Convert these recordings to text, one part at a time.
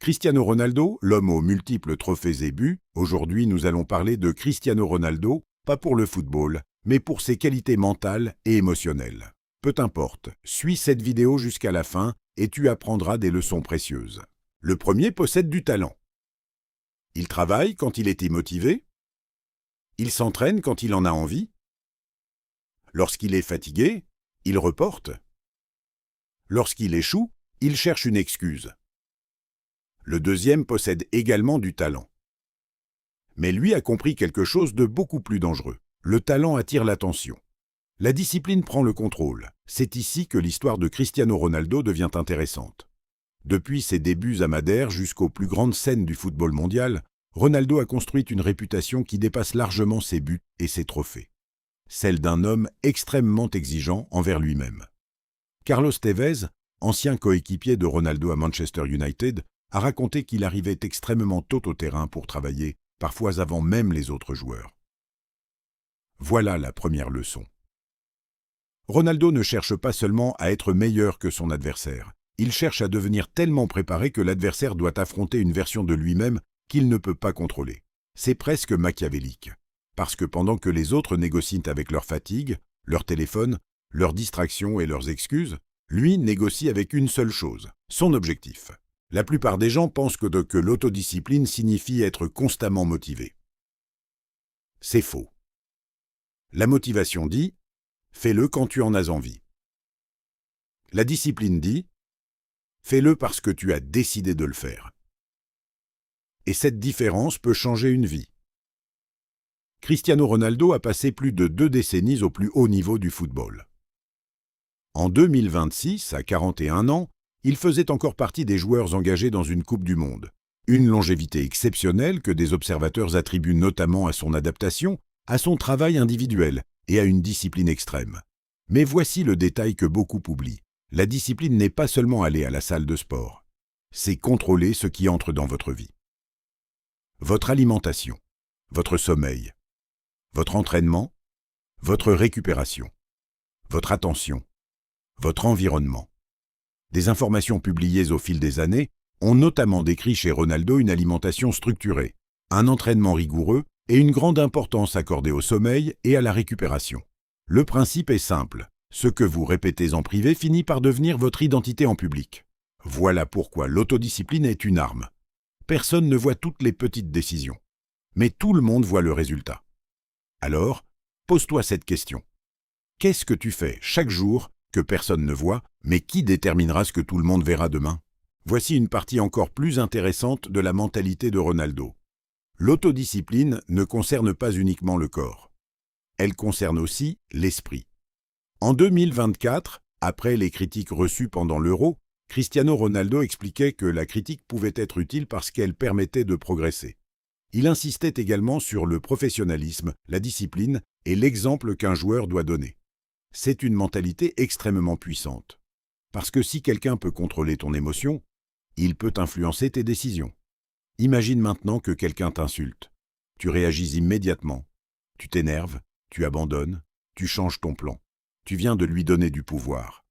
Cristiano Ronaldo, l'homme aux multiples trophées et buts, aujourd'hui nous allons parler de Cristiano Ronaldo, pas pour le football, mais pour ses qualités mentales et émotionnelles. Peu importe, suis cette vidéo jusqu'à la fin et tu apprendras des leçons précieuses. Le premier possède du talent. Il travaille quand il est motivé. Il s'entraîne quand il en a envie. Lorsqu'il est fatigué, il reporte. Lorsqu'il échoue, il cherche une excuse. Le deuxième possède également du talent. Mais lui a compris quelque chose de beaucoup plus dangereux. Le talent attire l'attention. La discipline prend le contrôle. C'est ici que l'histoire de Cristiano Ronaldo devient intéressante. Depuis ses débuts à Madère jusqu'aux plus grandes scènes du football mondial, Ronaldo a construit une réputation qui dépasse largement ses buts et ses trophées. Celle d'un homme extrêmement exigeant envers lui-même. Carlos Tevez, ancien coéquipier de Ronaldo à Manchester United, a raconté qu'il arrivait extrêmement tôt au terrain pour travailler, parfois avant même les autres joueurs. Voilà la première leçon. Ronaldo ne cherche pas seulement à être meilleur que son adversaire. Il cherche à devenir tellement préparé que l'adversaire doit affronter une version de lui-même qu'il ne peut pas contrôler. C'est presque machiavélique. Parce que pendant que les autres négocient avec leur fatigue, leur téléphone, leurs distractions et leurs excuses, lui négocie avec une seule chose, son objectif. La plupart des gens pensent que l'autodiscipline signifie être constamment motivé. C'est faux. La motivation dit « fais-le quand tu en as envie ». La discipline dit « fais-le parce que tu as décidé de le faire ». Et cette différence peut changer une vie. Cristiano Ronaldo a passé plus de 2 décennies au plus haut niveau du football. En 2026, à 41 ans, il faisait encore partie des joueurs engagés dans une Coupe du Monde. Une longévité exceptionnelle que des observateurs attribuent notamment à son adaptation, à son travail individuel et à une discipline extrême. Mais voici le détail que beaucoup oublient. La discipline n'est pas seulement aller à la salle de sport. C'est contrôler ce qui entre dans votre vie. Votre alimentation, votre sommeil, votre entraînement, votre récupération, votre attention, votre environnement. Des informations publiées au fil des années ont notamment décrit chez Ronaldo une alimentation structurée, un entraînement rigoureux et une grande importance accordée au sommeil et à la récupération. Le principe est simple, ce que vous répétez en privé finit par devenir votre identité en public. Voilà pourquoi l'autodiscipline est une arme. Personne ne voit toutes les petites décisions, mais tout le monde voit le résultat. Alors, pose-toi cette question. Qu'est-ce que tu fais chaque jour que personne ne voit, mais qui déterminera ce que tout le monde verra demain? Voici une partie encore plus intéressante de la mentalité de Ronaldo. L'autodiscipline ne concerne pas uniquement le corps. Elle concerne aussi l'esprit. En 2024, après les critiques reçues pendant l'Euro, Cristiano Ronaldo expliquait que la critique pouvait être utile parce qu'elle permettait de progresser. Il insistait également sur le professionnalisme, la discipline et l'exemple qu'un joueur doit donner. C'est une mentalité extrêmement puissante. Parce que si quelqu'un peut contrôler ton émotion, il peut influencer tes décisions. Imagine maintenant que quelqu'un t'insulte. Tu réagis immédiatement. Tu t'énerves, tu abandonnes, tu changes ton plan. Tu viens de lui donner du pouvoir.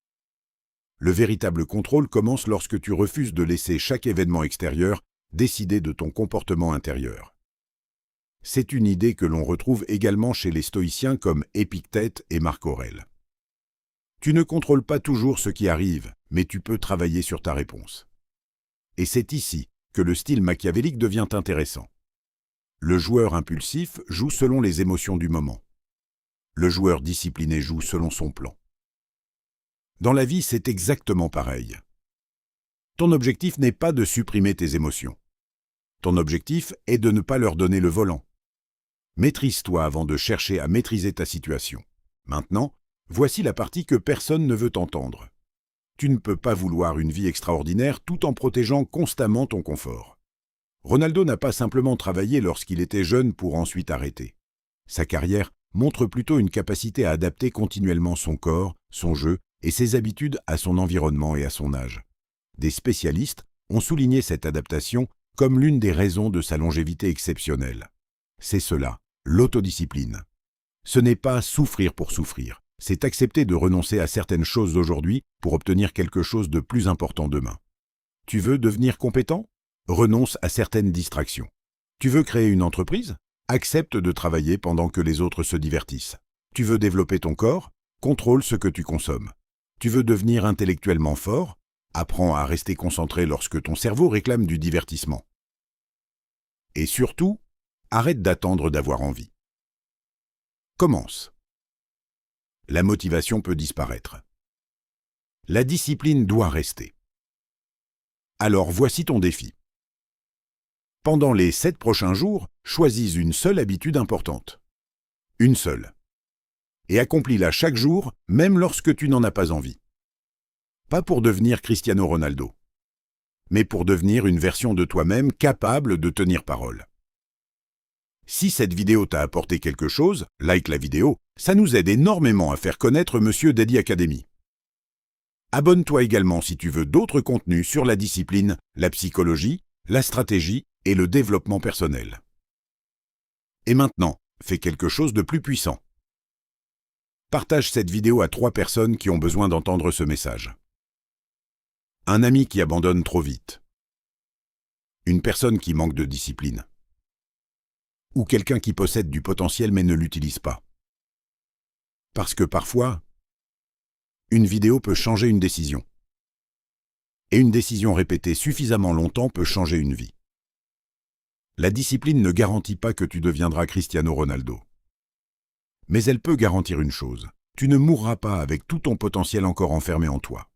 Le véritable contrôle commence lorsque tu refuses de laisser chaque événement extérieur décider de ton comportement intérieur. C'est une idée que l'on retrouve également chez les stoïciens comme Épictète et Marc Aurèle. Tu ne contrôles pas toujours ce qui arrive, mais tu peux travailler sur ta réponse. Et c'est ici que le style machiavélique devient intéressant. Le joueur impulsif joue selon les émotions du moment. Le joueur discipliné joue selon son plan. Dans la vie, c'est exactement pareil. Ton objectif n'est pas de supprimer tes émotions. Ton objectif est de ne pas leur donner le volant. Maîtrise-toi avant de chercher à maîtriser ta situation. Maintenant, voici la partie que personne ne veut entendre. Tu ne peux pas vouloir une vie extraordinaire tout en protégeant constamment ton confort. Ronaldo n'a pas simplement travaillé lorsqu'il était jeune pour ensuite arrêter. Sa carrière montre plutôt une capacité à adapter continuellement son corps, son jeu et ses habitudes à son environnement et à son âge. Des spécialistes ont souligné cette adaptation comme l'une des raisons de sa longévité exceptionnelle. C'est cela, l'autodiscipline. Ce n'est pas souffrir pour souffrir, c'est accepter de renoncer à certaines choses aujourd'hui pour obtenir quelque chose de plus important demain. Tu veux devenir compétent? Renonce à certaines distractions. Tu veux créer une entreprise? Accepte de travailler pendant que les autres se divertissent. Tu veux développer ton corps? Contrôle ce que tu consommes. Tu veux devenir intellectuellement fort? Apprends à rester concentré lorsque ton cerveau réclame du divertissement. Et surtout, arrête d'attendre d'avoir envie. Commence. La motivation peut disparaître. La discipline doit rester. Alors voici ton défi. Pendant les 7 prochains jours, choisis une seule habitude importante. Une seule. Et accomplis-la chaque jour, même lorsque tu n'en as pas envie. Pas pour devenir Cristiano Ronaldo, mais pour devenir une version de toi-même capable de tenir parole. Si cette vidéo t'a apporté quelque chose, like la vidéo, ça nous aide énormément à faire connaître Monsieur Daddy Academy. Abonne-toi également si tu veux d'autres contenus sur la discipline, la psychologie, la stratégie et le développement personnel. Et maintenant, fais quelque chose de plus puissant. Partage cette vidéo à 3 personnes qui ont besoin d'entendre ce message. Un ami qui abandonne trop vite. Une personne qui manque de discipline. Ou quelqu'un qui possède du potentiel mais ne l'utilise pas. Parce que parfois, une vidéo peut changer une décision. Et une décision répétée suffisamment longtemps peut changer une vie. La discipline ne garantit pas que tu deviendras Cristiano Ronaldo. Mais elle peut garantir une chose, tu ne mourras pas avec tout ton potentiel encore enfermé en toi.